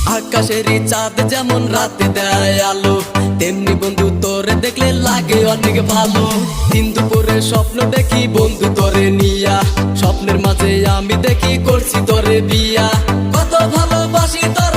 আকাশেরই চাঁদ যেমন রাতে দেয় আলো, তেমনি বন্ধু তোরে দেখলে লাগে অনেক ভালো। দিন দুপুরে স্বপ্ন দেখি বন্ধু তোরে নিয়া, স্বপ্নের মাঝে আমি দেখি করছি তোরে বিয়া। কত ভালোবাসি তোরে